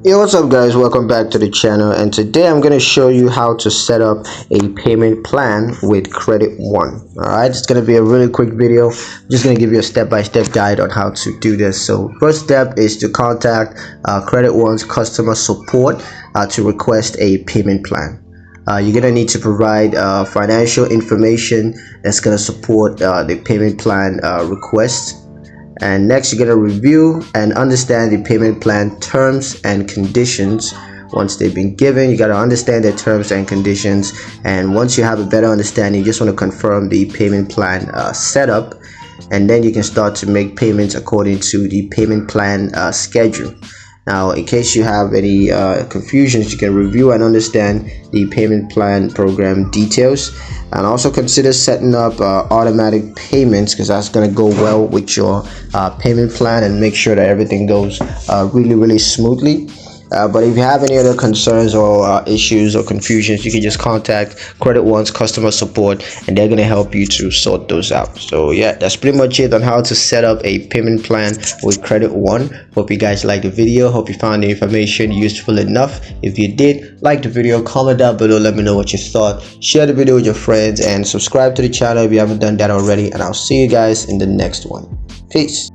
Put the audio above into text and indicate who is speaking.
Speaker 1: Hey, what's up guys, welcome back to the channel, and today I'm going to show you how to set up a payment plan with Credit One. Alright, it's going to be a really quick video. I'm just going to give you a step-by-step guide on how to do this. So first step is to contact Credit One's customer support to request a payment plan. You're going to need to provide financial information that's going to support the payment plan request. And next, you're going to review and understand the payment plan terms and conditions. Once they've been given, you got to understand their terms and conditions. And once you have a better understanding, you just want to confirm the payment plan setup, and then you can start to make payments according to the payment plan schedule. Now, in case you have any confusions, you can review and understand the payment plan program details, and also consider setting up automatic payments, because that's going to go well with your payment plan and make sure that everything goes really smoothly. But if you have any other concerns or issues or confusions, you can just contact Credit One's customer support, and they're going to help you to sort those out. So yeah, that's pretty much it on how to set up a payment plan with Credit One. Hope you guys liked the video. Hope you found the information useful enough. If you did, like the video, comment down below, let me know what you thought. Share the video with your friends and subscribe to the channel if you haven't done that already, and I'll see you guys in the next one. Peace.